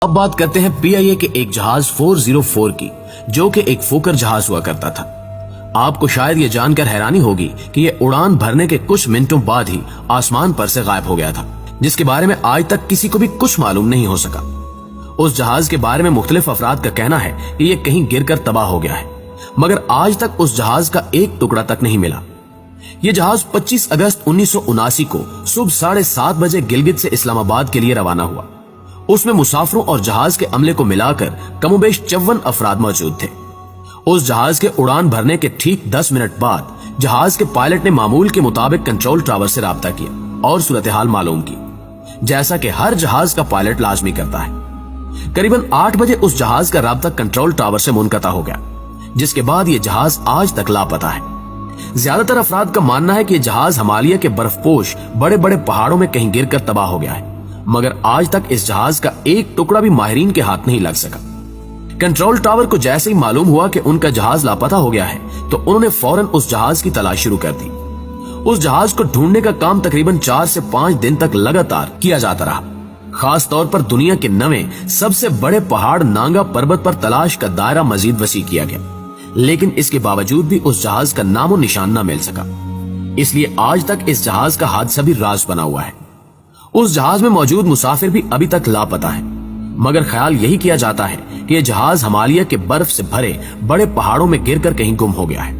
अब बात करते हैं PIA के एक जहाज 404 की, जो कि एक फोकर जहाज हुआ करता था। आपको शायद ये जानकर हैरानी होगी कि ये उड़ान भरने के कुछ मिनटों बाद ही आसमान पर से गायब हो गया था, जिसके बारे में आज तक किसी को भी कुछ मालूम नहीं हो सका। उस जहाज के बारे में मुख्तलिफ अफराद का कहना है कि ये कहीं गिरकर तबाह हो गया है, मगर आज तक उस जहाज का एक टुकड़ा तक नहीं मिला। ये जहाज 25 अगस्त 1979 को सुबह 7:30 बजे गिलगित से इस्लामाबाद के लिए रवाना हुआ। उसमें मुसाफिरों और जहाज के अमले को मिलाकर कमोबेश 54 अफराद मौजूद थे। उस जहाज के उड़ान भरने के ठीक 10 मिनट बाद जहाज के पायलट ने मामूल के मुताबिक कंट्रोल टावर से राब्ता किया और सूरत हाल मालूम की, जैसा कि हर जहाज का पायलट लाजमी करता है। करीबन 8 बजे उस जहाज का राब्ता कंट्रोल टावर से मुनक़ता हो गया, जिसके बाद ये जहाज आज तक लापता है। ज्यादातर अफराद का मानना है कि ये जहाज हिमालय के बर्फपोश बड़े बड़े पहाड़ों में कहीं गिरकर तबाह हो गया है, मगर आज तक इस जहाज का एक टुकड़ा भी माहिरीन के हाथ नहीं लग सका। कंट्रोल टावर को जैसे ही मालूम हुआ कि उनका जहाज लापता हो गया है, तो उन्होंने फौरन उस जहाज की तलाश शुरू कर दी। उस जहाज को ढूंढने का काम तकरीबन 4 से 5 दिन तक लगातार किया जाता रहा। खास तौर पर दुनिया के 9वें सबसे बड़े पहाड़ नांगा पर्वत पर तलाश का दायरा मजीद वसी किया गया, लेकिन इसके बावजूद भी उस जहाज का नामो निशान न मिल सका। इसलिए आज तक इस जहाज का हादसा भी राज बना हुआ है। उस जहाज में मौजूद मुसाफिर भी अभी तक लापता है, मगर ख्याल यही किया जाता है कि यह जहाज हिमालय के बर्फ से भरे बड़े पहाड़ों में गिरकर कहीं गुम हो गया है।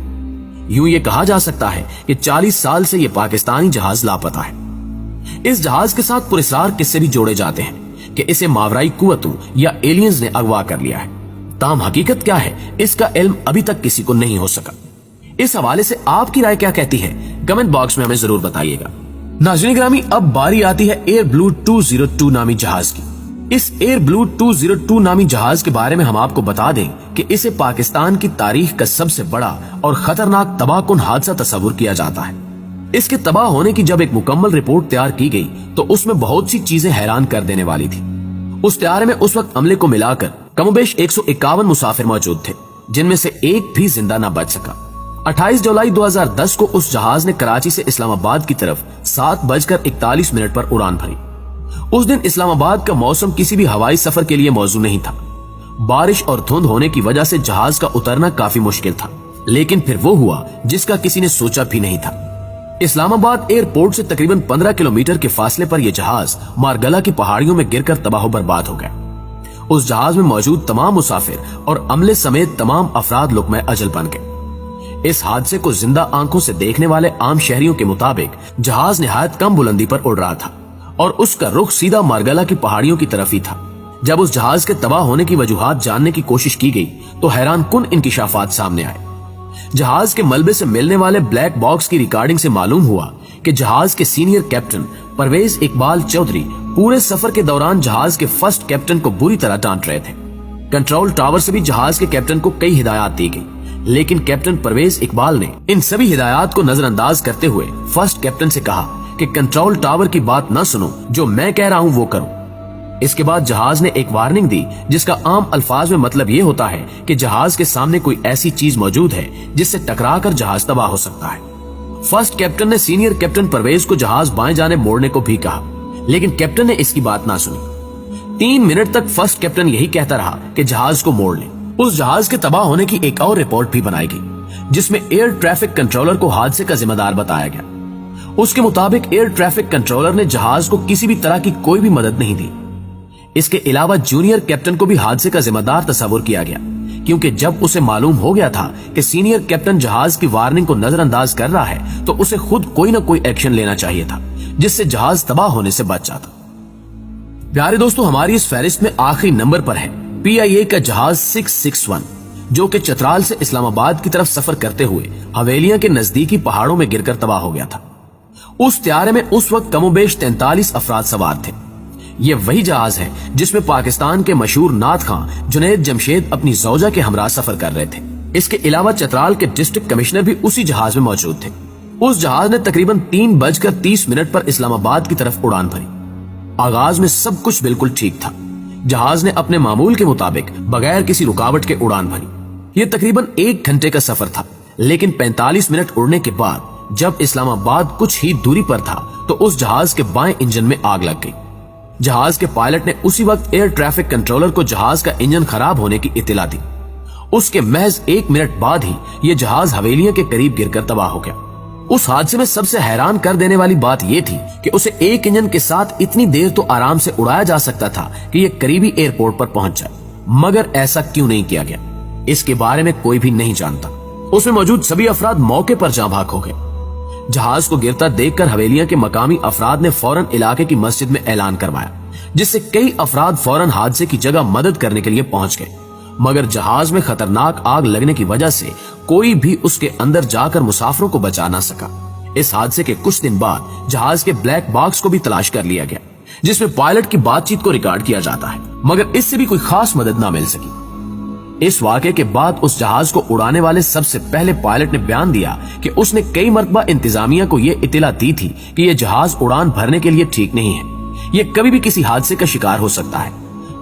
यूं ये कहा जा सकता है कि 40 साल से यह पाकिस्तानी जहाज लापता है। इस जहाज के साथ पुरस्कार किस्से भी जोड़े जाते हैं कि इसे मावराई कुव्वतों या एलियंस ने अगवा कर लिया है। ताम हकीकत क्या है, इसका इल्म अभी तक किसी को नहीं हो सका। इस हवाले से आपकी राय क्या कहती है, कमेंट बॉक्स में हमें जरूर बताइएगा। नाज़रीन ग्रामी, अब बारी आती है एयर ब्लू 202 नामी जहाज की। इस एयर ब्लू 202 नामी जहाज के बारे में हम आपको बता दें कि इसे पाकिस्तान की तारीख का सबसे बड़ा और खतरनाक तबाहकुन हादसा तस्वुर किया जाता है। इसके तबाह होने की जब एक मुकम्मल रिपोर्ट तैयार की गई, तो उसमें बहुत सी चीजें हैरान कर देने वाली थी। उस तैयारे में उस वक्त अमले को मिलाकर कमोबेश 151 मुसाफिर मौजूद थे, जिनमें से एक भी जिंदा न बच सका। 28 जुलाई 2010 को उस जहाज ने कराची से इस्लामाबाद की तरफ 7:41 पर उड़ान भरी। उस दिन इस्लामाबाद का मौसम किसी भी हवाई सफर के लिए मौजू नहीं था। बारिश और धुंध होने की वजह से जहाज का उतरना काफी मुश्किल था, लेकिन फिर वो हुआ जिसका किसी ने सोचा भी नहीं था। इस्लामाबाद एयरपोर्ट से तकरीबन 15 किलोमीटर के फासले पर यह जहाज मारगला की पहाड़ियों में गिरकर तबाह बर्बाद हो गया। उस जहाज में मौजूद तमाम मुसाफिर और अमले समेत तमाम अफराद लुक़्मा अजल बन गए। इस हादसे को जिंदा आंखों से देखने वाले आम शहरियों के मुताबिक जहाज निहायत कम बुलंदी पर उड़ रहा था और उसका रुख सीधा मारगला की पहाड़ियों की तरफ ही था। जब उस जहाज के तबाह होने की वजूहात जानने की कोशिश की गई, तो हैरान कुन इंकिशाफात सामने आए। जहाज के मलबे से मिलने वाले ब्लैक बॉक्स की रिकॉर्डिंग से मालूम हुआ कि जहाज के सीनियर कैप्टन परवेज इकबाल चौधरी पूरे सफर के दौरान जहाज के फर्स्ट कैप्टन को बुरी तरह डांट रहे थे। कंट्रोल टावर से भी जहाज के कैप्टन को कई हिदायत दी गई, लेकिन कैप्टन परवेज इकबाल ने इन सभी हिदायत को नजरअंदाज करते हुए फर्स्ट कैप्टन से कहा कि कंट्रोल टावर की बात न सुनो, जो मैं कह रहा हूं वो करो। इसके बाद जहाज ने एक वार्निंग दी, जिसका आम अल्फाज में मतलब ये होता है कि जहाज के सामने कोई ऐसी चीज मौजूद है जिससे टकराकर जहाज तबाह हो सकता है। फर्स्ट कैप्टन ने सीनियर कैप्टन परवेज को जहाज बाएं जाने मोड़ने को भी कहा, लेकिन कैप्टन ने इसकी बात ना सुनी। 3 मिनट तक फर्स्ट कैप्टन यही कहता रहा कि जहाज को मोड़ लें। उस जहाज के तबाह होने की एक और रिपोर्ट भी बनाई गई, जिसमें एयर ट्रैफिक कंट्रोलर को हादसे का जिम्मेदार बताया गया। उसके मुताबिक एयर ट्रैफिक कंट्रोलर ने जहाज को किसी भी तरह की कोई भी मदद नहीं दी। इसके अलावा जूनियर कैप्टन को भी हादसे का जिम्मेदार तस्वुर किया गया, क्योंकि जब उसे मालूम हो गया था कि सीनियर कैप्टन जहाज की वार्निंग को नजरअंदाज कर रहा है, तो उसे खुद कोई न कोई एक्शन लेना चाहिए था, जिससे जहाज तबाह होने से बच जाता। प्यारे दोस्तों, हमारी इस फहरिस्त में आखिरी नंबर पर है PIA का जहाज 661, जो कि चतराल से इस्लामाबाद की तरफ सफर करते हुए हवेलियां के नजदीकी पहाड़ों में गिरकर तबाह हो गया था। उस त्यारे में उस वक्त कमोबेश 43 अफराद सवार थे। ये वही जहाज है जिसमें पाकिस्तान के मशहूर नाथ खां जुनैद जमशेद अपनी जौजा के हमरा सफर कर रहे थे। इसके अलावा चतराल के डिस्ट्रिक्ट कमिश्नर भी उसी जहाज में मौजूद थे। उस जहाज ने तकरीबन 3:30 पर इस्लामाबाद की तरफ उड़ान भरी। आगाज में सब कुछ बिल्कुल ठीक था। जहाज ने अपने मामूल के मुताबिक बगैर किसी रुकावट के उड़ान भरी। ये तकरीबन 1 घंटे का सफर था, लेकिन 45 मिनट उड़ने के बाद जब इस्लामाबाद कुछ ही दूरी पर था, तो उस जहाज के बाएं इंजन में आग लग गई। जहाज के पायलट ने उसी वक्त एयर ट्रैफिक कंट्रोलर को जहाज का इंजन खराब होने की इत्तला दी। उसके महज 1 मिनट बाद ही यह जहाज हवेलियों के करीब गिरकर तबाह हो गया। उस हादसे में सबसे हैरान कर देने वाली बात यह थी कि उसे एक इंजन के साथ इतनी देर तो आराम से उड़ाया जा सकता था कि यह करीबी एयरपोर्ट पर पहुंच जाए, मगर ऐसा क्यों नहीं किया गया, इसके बारे में कोई भी नहीं जानता। उसमें मौजूद सभी अफराद मौके पर जाँ भाग हो गए। जहाज को गिरता देखकर हवेलियां के मकामी अफराद ने फौरन इलाके की मस्जिद में ऐलान करवाया, जिससे कई अफराद फौरन हादसे की जगह मदद करने के लिए पहुंच गए। मगर जहाज में खतरनाक आग लगने की वजह से कोई भी उसके अंदर जाकर मुसाफिरों को बचा ना सका। इस हादसे के कुछ दिन बाद जहाज के ब्लैक बॉक्स को भी तलाश कर लिया गया, जिसमें पायलट की बातचीत को रिकॉर्ड किया जाता है, मगर इससे भी कोई खास मदद ना मिल सकी। इस वाक़े के बाद उस जहाज को उड़ाने वाले सबसे पहले पायलट ने बयान दिया कि उसने कई मरतबा इंतजामिया को यह इत्तला दी थी कि यह जहाज उड़ान भरने के लिए ठीक नहीं है, यह कभी भी किसी हादसे का शिकार हो सकता है,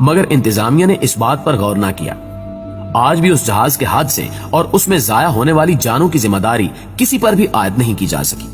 मगर इंतजामिया ने इस बात पर गौर ना किया। आज भी उस जहाज के हादसे और उसमें जाया होने वाली जानों की जिम्मेदारी किसी पर भी आयद नहीं की जा सकी।